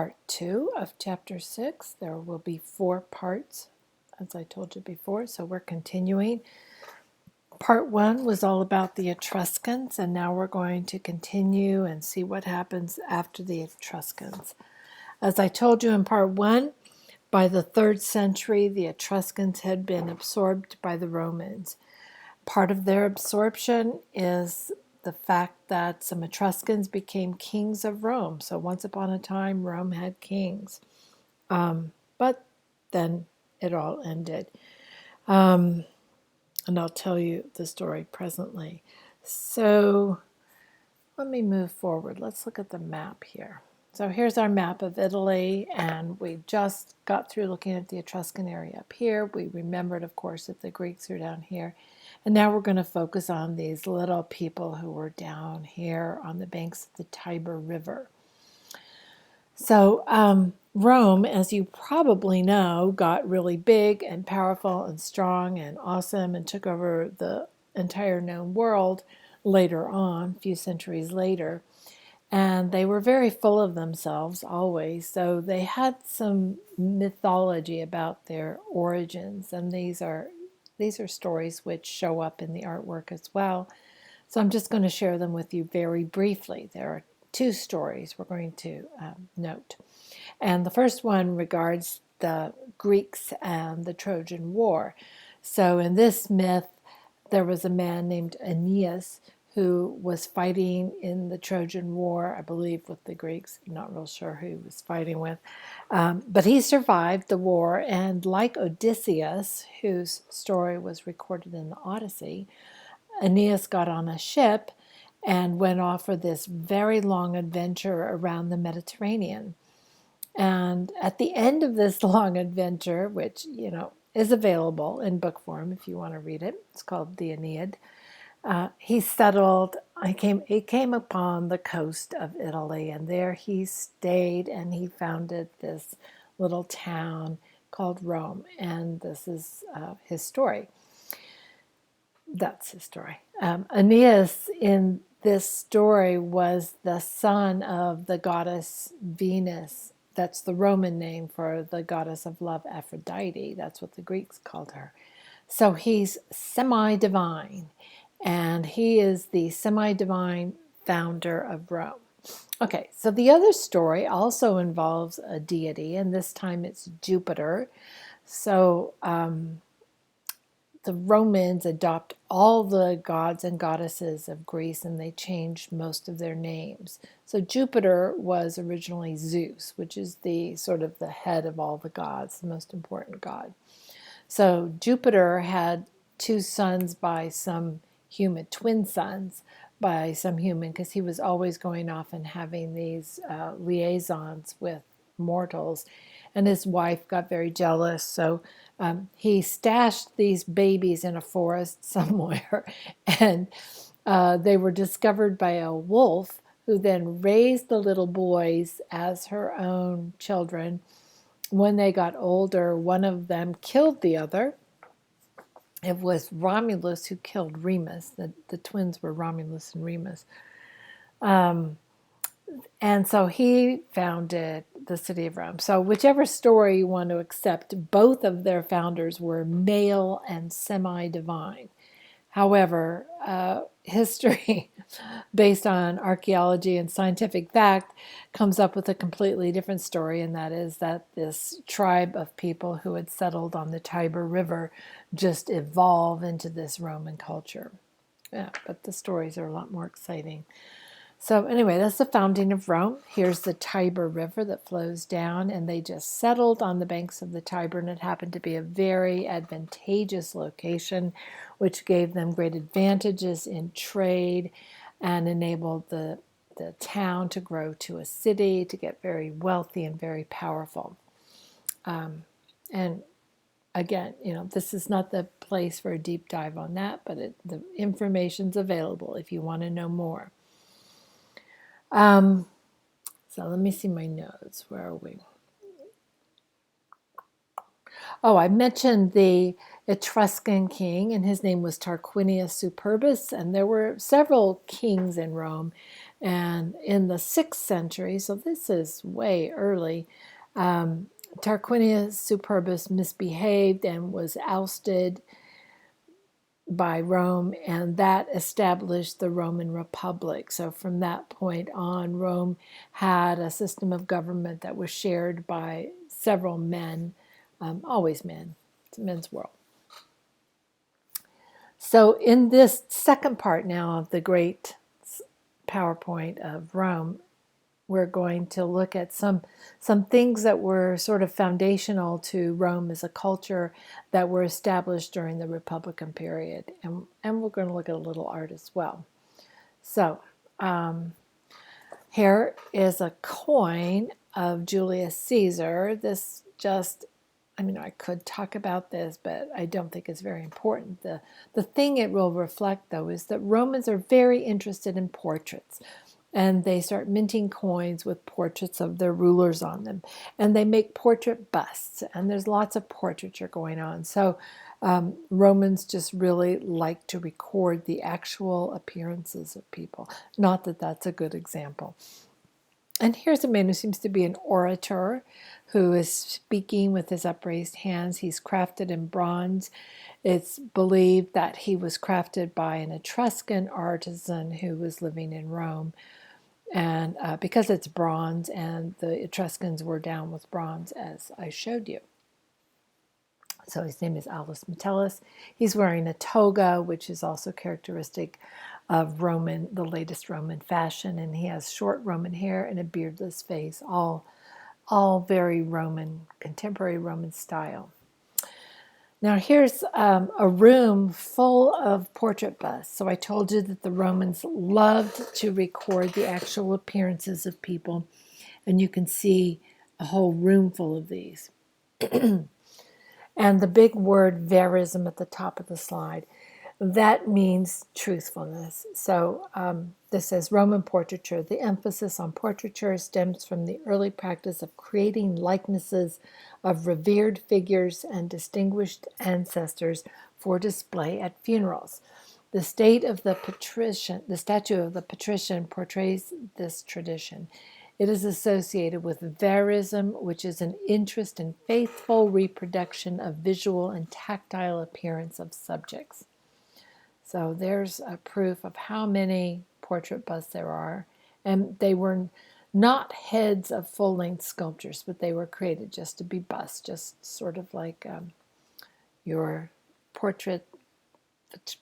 part 2 of chapter 6. There will be 4 parts, as I told you before, so we're continuing. Part 1 was all about the Etruscans, and now we're going to continue and see what happens after the Etruscans. As I told you in part 1, by the 3rd century, the Etruscans had been absorbed by the Romans. Part of their absorption is the fact that some Etruscans became kings of Rome. So once upon a time, Rome had kings. But then it all ended. And I'll tell you the story presently. So let me move forward. Let's look at the map here. So here's our map of Italy, and we just got through looking at the Etruscan area up here. We remembered, of course, that the Greeks are down here. And now we're going to focus on these little people who were down here on the banks of the Tiber River. So Rome, as you probably know, got really big and powerful and strong and awesome and took over the entire known world later on, a few centuries later. And they were very full of themselves always. So they had some mythology about their origins, and these are stories which show up in the artwork as well. So I'm just going to share them with you very briefly. There are 2 stories we're going to note. And the first one regards the Greeks and the Trojan War. So in this myth, there was a man named Aeneas who was fighting in the Trojan War, I believe, with the Greeks. I'm not real sure who he was fighting with. But he survived the war, and like Odysseus, whose story was recorded in the Odyssey, Aeneas got on a ship and went off for this very long adventure around the Mediterranean. And at the end of this long adventure, which, is available in book form if you want to read it, it's called the Aeneid, he came upon the coast of Italy, and there he stayed, and he founded this little town called Rome. And this is his story. That's his story. Aeneas in this story was the son of the goddess Venus. That's the Roman name for the goddess of love, Aphrodite. That's what the Greeks called her. So he's semi-divine. And he is the semi-divine founder of Rome. Okay, so the other story also involves a deity, and this time it's Jupiter. So the Romans adopt all the gods and goddesses of Greece, and they changed most of their names. So Jupiter was originally Zeus, which is the sort of the head of all the gods, the most important god. So Jupiter had 2 sons by some human, twin sons by some human, because he was always going off and having these liaisons with mortals. And his wife got very jealous, so he stashed these babies in a forest somewhere, and they were discovered by a wolf, who then raised the little boys as her own children. When they got older, one of them killed the other. It was Romulus who killed Remus. The twins were Romulus and Remus. And so he founded the city of Rome. So whichever story you want to accept, both of their founders were male and semi-divine. However, history, based on archaeology and scientific fact, comes up with a completely different story, and that is that this tribe of people who had settled on the Tiber River just evolved into this Roman culture. Yeah, but the stories are a lot more exciting. So anyway, that's the founding of Rome. Here's the Tiber River that flows down, and they just settled on the banks of the Tiber, and it happened to be a very advantageous location, which gave them great advantages in trade and enabled the town to grow to a city, to get very wealthy and very powerful. And again, this is not the place for a deep dive on that, but the information's available if you want to know more. So let me see my notes. Where are we? Oh, I mentioned the Etruscan king, and his name was Tarquinius Superbus, and there were several kings in Rome, And in the 6th century, so this is way early, Tarquinius Superbus misbehaved and was ousted by Rome, and that established the Roman Republic. So from that point on, Rome had a system of government that was shared by several men, always men. It's a men's world. So in this second part now of the great PowerPoint of Rome, we're going to look at some things that were sort of foundational to Rome as a culture that were established during the Republican period. And we're going to look at a little art as well. So here is a coin of Julius Caesar. This just, I could talk about this, but I don't think it's very important. The thing it will reflect, though, is that Romans are very interested in portraits. And they start minting coins with portraits of their rulers on them. And they make portrait busts. And there's lots of portraiture going on. So Romans just really like to record the actual appearances of people. Not that that's a good example. And here's a man who seems to be an orator, who is speaking with his upraised hands. He's crafted in bronze. It's believed that he was crafted by an Etruscan artisan who was living in Rome. And because it's bronze, and the Etruscans were down with bronze, as I showed you. So his name is Aulus Metellus. He's wearing a toga, which is also characteristic of the latest Roman fashion. And he has short Roman hair and a beardless face, all very Roman, contemporary Roman style. Now here's a room full of portrait busts. So I told you that the Romans loved to record the actual appearances of people, and you can see a whole room full of these. And the big word verism at the top of the slide, that means truthfulness. So this says Roman portraiture. The emphasis on portraiture stems from the early practice of creating likenesses of revered figures and distinguished ancestors for display at funerals. The statue of the patrician portrays this tradition. It is associated with verism, which is an interest in faithful reproduction of visual and tactile appearance of subjects. So there's a proof of how many portrait busts there are. And they were not heads of full-length sculptures, but they were created just to be busts, just sort of like your portrait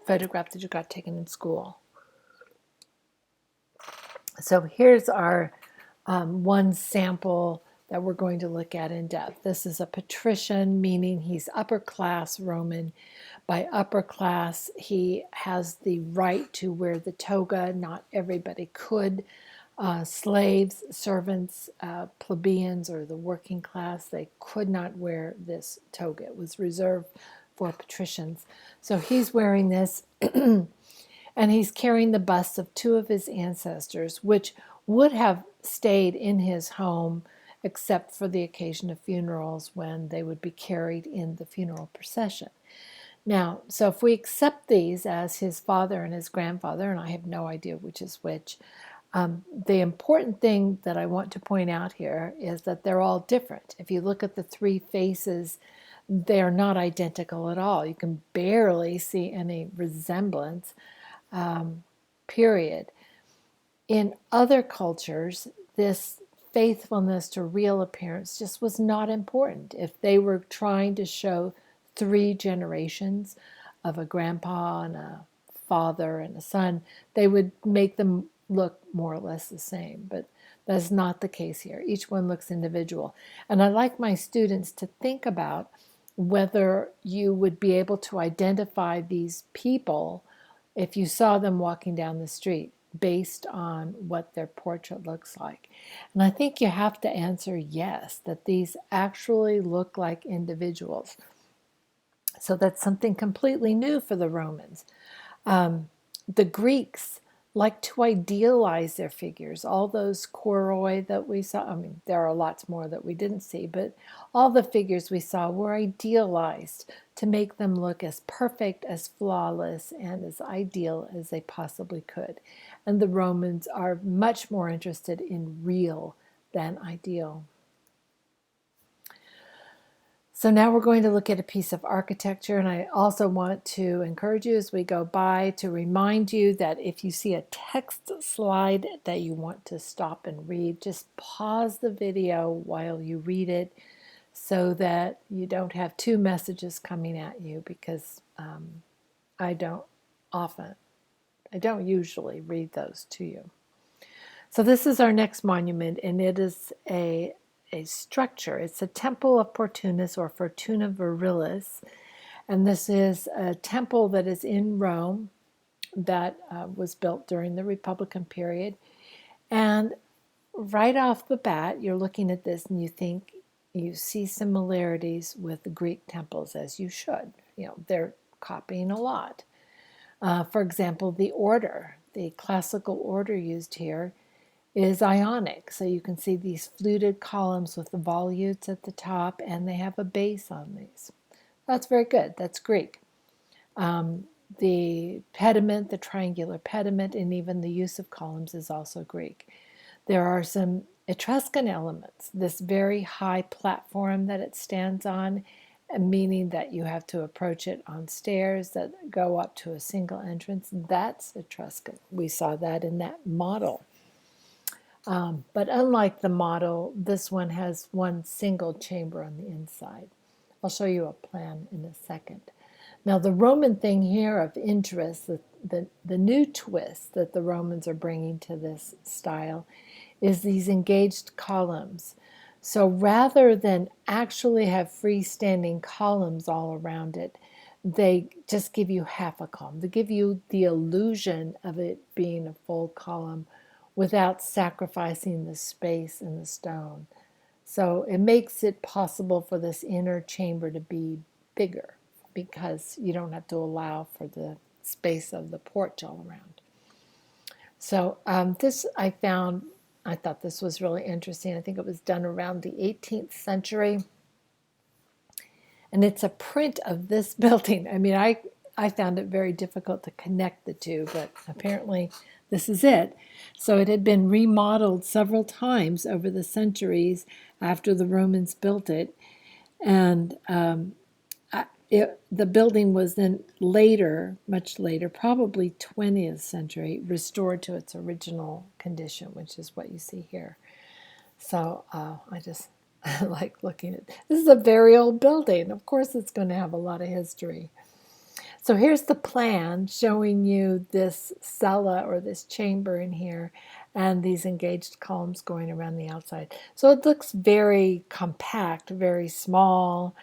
photograph that you got taken in school. So here's our one sample that we're going to look at in depth. This is a patrician, meaning he's upper class Roman. By upper class, he has the right to wear the toga. Not everybody could. Slaves, servants, plebeians, or the working class, they could not wear this toga. It was reserved for patricians. So he's wearing this, and he's carrying the busts of two of his ancestors, which would have stayed in his home except for the occasion of funerals, when they would be carried in the funeral procession. Now, so if we accept these as his father and his grandfather, and I have no idea which is which, the important thing that I want to point out here is that they're all different. If you look at the three faces, they're not identical at all. You can barely see any resemblance, period. In other cultures, this faithfulness to real appearance just was not important. If they were trying to show 3 generations of a grandpa and a father and a son, they would make them look more or less the same. But that's not the case here. Each one looks individual. And I like my students to think about whether you would be able to identify these people if you saw them walking down the street, based on what their portrait looks like. And I think you have to answer yes, that these actually look like individuals. So that's something completely new for the Romans. The Greeks like to idealize their figures. All those koroi that we saw, I mean, there are lots more that we didn't see, but all the figures we saw were idealized to make them look as perfect, as flawless, and as ideal as they possibly could. And the Romans are much more interested in real than ideal. So now we're going to look at a piece of architecture, and I also want to encourage you as we go by to remind you that if you see a text slide that you want to stop and read, just pause the video while you read it so that you don't have two messages coming at you, because I don't usually read those to you. So this is our next monument, and it is a structure. It's a temple of Portunus, or Fortuna Virilis, and this is a temple that is in Rome that was built during the Republican period. And right off the bat, you're looking at this and you think you see similarities with the Greek temples, as you should. They're copying a lot. For example, the order, the classical order used here, is Ionic. So you can see these fluted columns with the volutes at the top, and they have a base on these. That's very good. That's Greek. The pediment, the triangular pediment, and even the use of columns is also Greek. There are some Etruscan elements. This very high platform that it stands on, meaning that you have to approach it on stairs that go up to a single entrance, that's Etruscan. We saw that in that model. But unlike the model, this one has one single chamber on the inside. I'll show you a plan in a second. Now, the Roman thing here of interest, the new twist that the Romans are bringing to this style, is these engaged columns. So rather than actually have freestanding columns all around it, they just give you half a column. They give you the illusion of it being a full column without sacrificing the space in the stone. So it makes it possible for this inner chamber to be bigger, because you don't have to allow for the space of the porch all around. So this I thought this was really interesting. I think it was done around the 18th century. And it's a print of this building. I mean, I found it very difficult to connect the two, but apparently this is it. So it had been remodeled several times over the centuries after the Romans built it. And the building was then later, much later, probably 20th century, restored to its original condition, which is what you see here. So I just like looking at this. Is a very old building. Of course, it's going to have a lot of history. So here's the plan showing you this cella, or this chamber in here, and these engaged columns going around the outside. So it looks very compact, very small.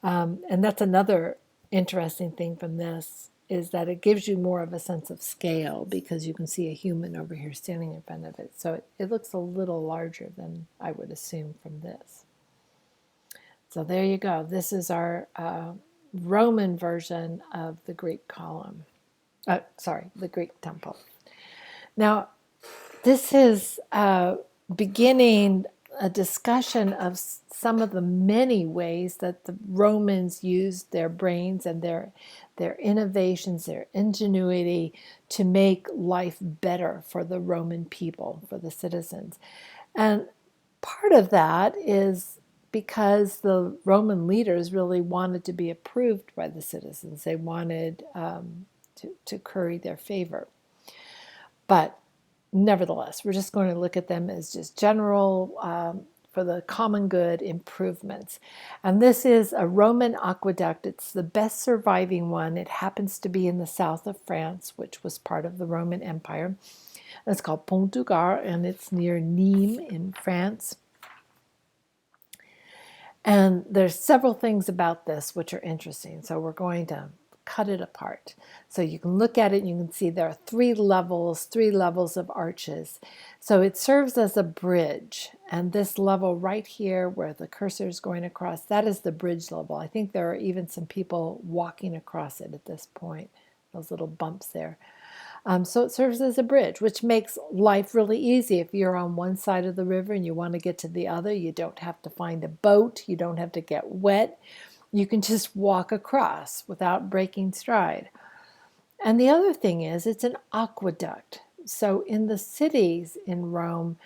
And that's another interesting thing from this, is that it gives you more of a sense of scale, because you can see a human over here standing in front of it. So it looks a little larger than I would assume from this. So there you go. This is our Roman version of the Greek column. The Greek temple. Now, this is beginning a discussion of some of the many ways that the Romans used their brains and their innovations, their ingenuity, to make life better for the Roman people, for the citizens. And part of that is because the Roman leaders really wanted to be approved by the citizens. They wanted to curry their favor. But nevertheless, we're just going to look at them as just general, for the common good improvements. And this is a Roman aqueduct. It's the best surviving one. It happens to be in the south of France, which was part of the Roman Empire. It's called Pont du Gard, and it's near Nîmes in France. And there's several things about this which are interesting. So we're going to cut it apart. So you can look at it and you can see there are three levels of arches. So it serves as a bridge. And this level right here where the cursor is going across, that is the bridge level. I think there are even some people walking across it at this point, those little bumps there. So it serves as a bridge, which makes life really easy. If you're on one side of the river and you want to get to the other, you don't have to find a boat. You don't have to get wet. You can just walk across without breaking stride. And the other thing is, it's an aqueduct. So in the cities in Rome,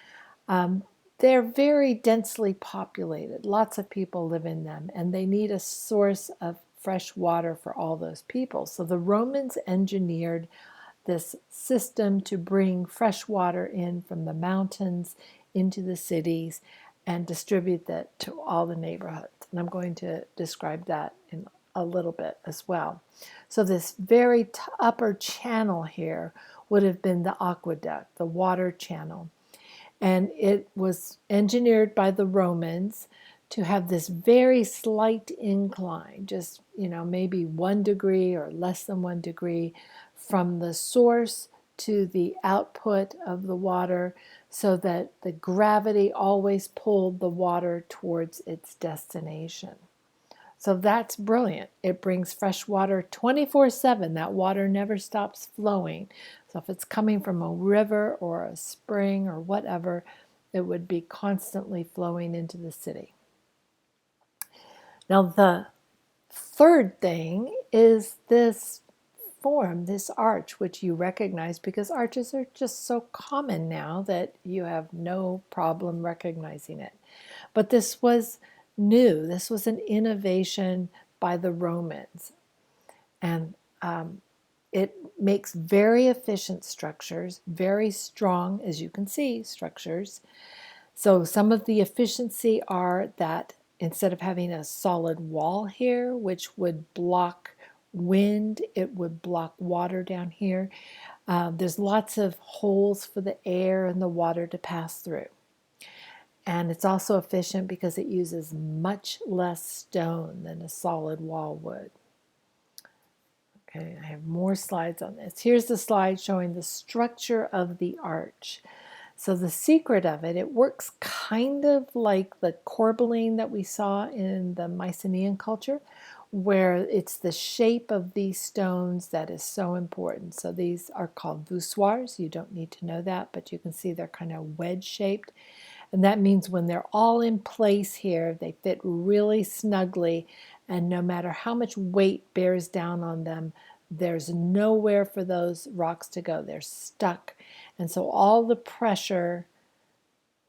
um, they're very densely populated. Lots of people live in them, and they need a source of fresh water for all those people. So the Romans engineered this system to bring fresh water in from the mountains into the cities and distribute that to all the neighborhoods. And I'm going to describe that in a little bit as well. So this very upper channel here would have been the aqueduct, the water channel. And it was engineered by the Romans to have this very slight incline, just, maybe 1 degree or less than 1 degree from the source to the output of the water, so that the gravity always pulled the water towards its destination. So that's brilliant. It brings fresh water 24/7. That water never stops flowing. So if it's coming from a river or a spring or whatever, it would be constantly flowing into the city. Now, the third thing is this form, this arch, which you recognize because arches are just so common now that you have no problem recognizing it. But this was new. This was an innovation by the Romans. And it makes very efficient structures, very strong, as you can see, structures. So some of the efficiency are that instead of having a solid wall here, which would block wind, it would block water down here. There's lots of holes for the air and the water to pass through. And it's also efficient because it uses much less stone than a solid wall would. Okay, I have more slides on this. Here's the slide showing the structure of the arch. So the secret of it, it works kind of like the corbelline that we saw in the Mycenaean culture, where it's the shape of these stones that is so important. So these are called voussoirs. You don't need to know that, but you can see they're kind of wedge-shaped. And that means when they're all in place here, they fit really snugly, and no matter how much weight bears down on them, there's nowhere for those rocks to go. They're stuck. And so all the pressure,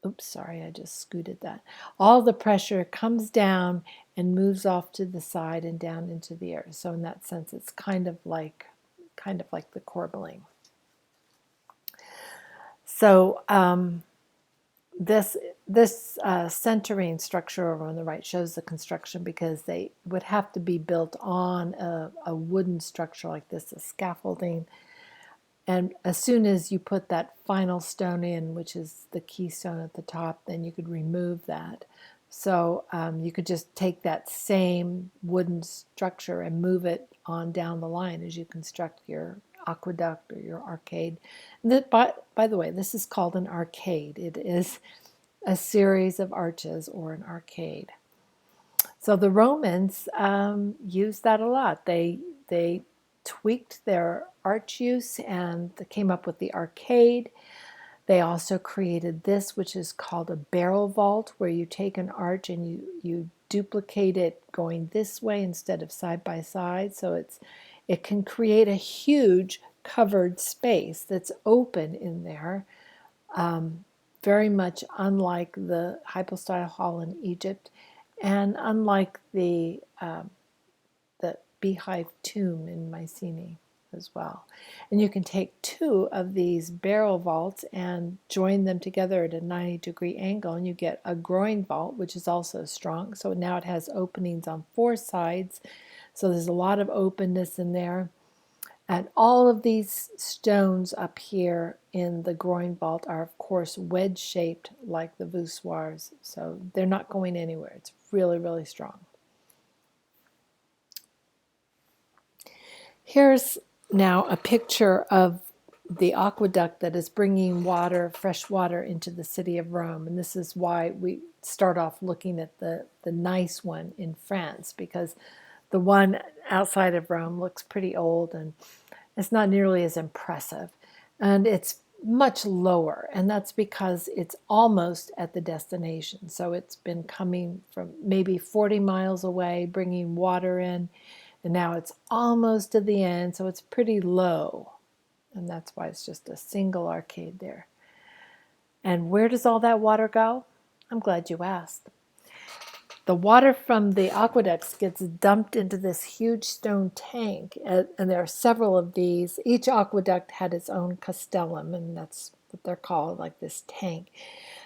oops, sorry, I just scooted that. All the pressure comes down and moves off to the side and down into the air. So in that sense, it's kind of like the corbelline. So this centering structure over on the right shows the construction, because they would have to be built on a wooden structure like this, a scaffolding. And as soon as you put that final stone in, which is the keystone at the top, then you could remove that. So you could just take that same wooden structure and move it on down the line as you construct your aqueduct or your arcade. And that, by the way, this is called an arcade. It is a series of arches, or an arcade. So the Romans used that a lot. They tweaked their arch use and they came up with the arcade. They also created this, which is called a barrel vault, where you take an arch and you duplicate it going this way instead of side by side. So it can create a huge covered space that's open in there, very much unlike the hypostyle hall in Egypt, and unlike the beehive tomb in Mycenae as well. And you can take two of these barrel vaults and join them together at a 90-degree angle, and you get a groin vault, which is also strong. So now it has openings on 4 sides, so there's a lot of openness in there. And all of these stones up here in the groin vault are, of course, wedge-shaped like the voussoirs, so they're not going anywhere. It's really, really strong. Here's now a picture of the aqueduct that is bringing water, fresh water, into the city of Rome. And this is why we start off looking at the nice one in France, because the one outside of Rome looks pretty old and it's not nearly as impressive. and it's much lower, and that's because it's almost at the destination. So it's been coming from maybe 40 miles away, bringing water in, and now it's almost to the end, so it's pretty low, and that's why it's just a single arcade there. And where does all that water go? I'm glad you asked. The water from the aqueducts gets dumped into this huge stone tank, and there are several of these. Each aqueduct had its own castellum, and that's what they're called, like this tank.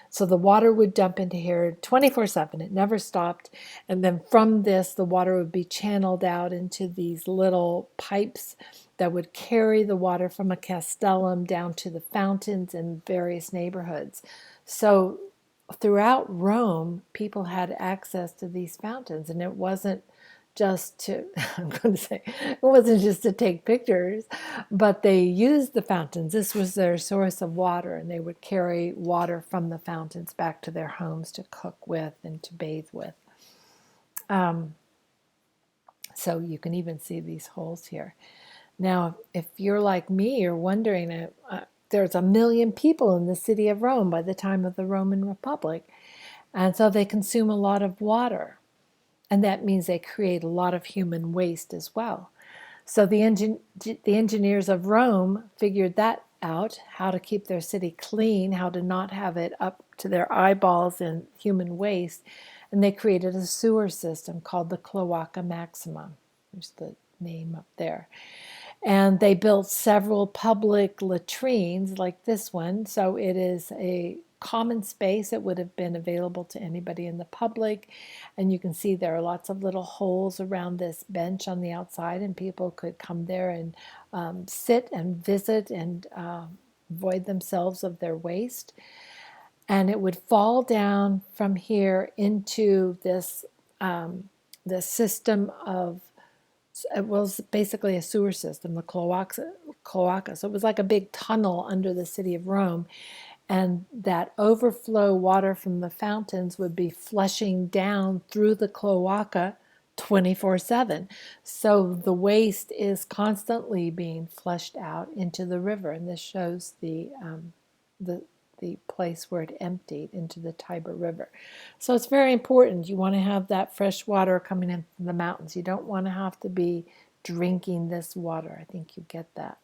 So the water would dump into here 24/7. It never stopped. And then from this, the water would be channeled out into these little pipes that would carry the water from a castellum down to the fountains in various neighborhoods. So throughout Rome, people had access to these fountains, and it wasn't just to, I'm going to say, it wasn't just to take pictures, but they used the fountains. This was their source of water, and they would carry water from the fountains back to their homes to cook with and to bathe with. So you can even see these holes here. Now, if you're like me, you're wondering, there's 1 million people in the city of Rome by the time of the Roman Republic, and so they consume a lot of water, and that means they create a lot of human waste as well. So the engineers of Rome figured that out, how to keep their city clean, how to not have it up to their eyeballs in human waste, and they created a sewer system called the Cloaca Maxima. There's the name up there. And they built several public latrines like this one. So it is a common space. It would have been available to anybody in the public. And you can see there are lots of little holes around this bench on the outside, and people could come there and sit and visit and void themselves of their waste. And it would fall down from here into this system of, it was basically a sewer system, the cloaca. So it was like a big tunnel under the city of Rome. And that overflow water from the fountains would be flushing down through the cloaca 24/7. So the waste is constantly being flushed out into the river. And this shows the place where it emptied into the Tiber River. So it's very important. You want to have that fresh water coming in from the mountains. You don't want to have to be drinking this water. I think you get that.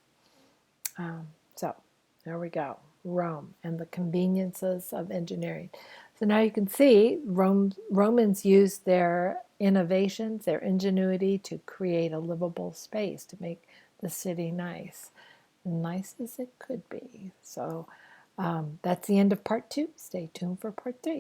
So there we go. Rome and the conveniences of engineering. So now you can see Romans used their innovations, their ingenuity to create a livable space, to make the city nice as it could be. So that's the end of part 2. Stay tuned for part 3.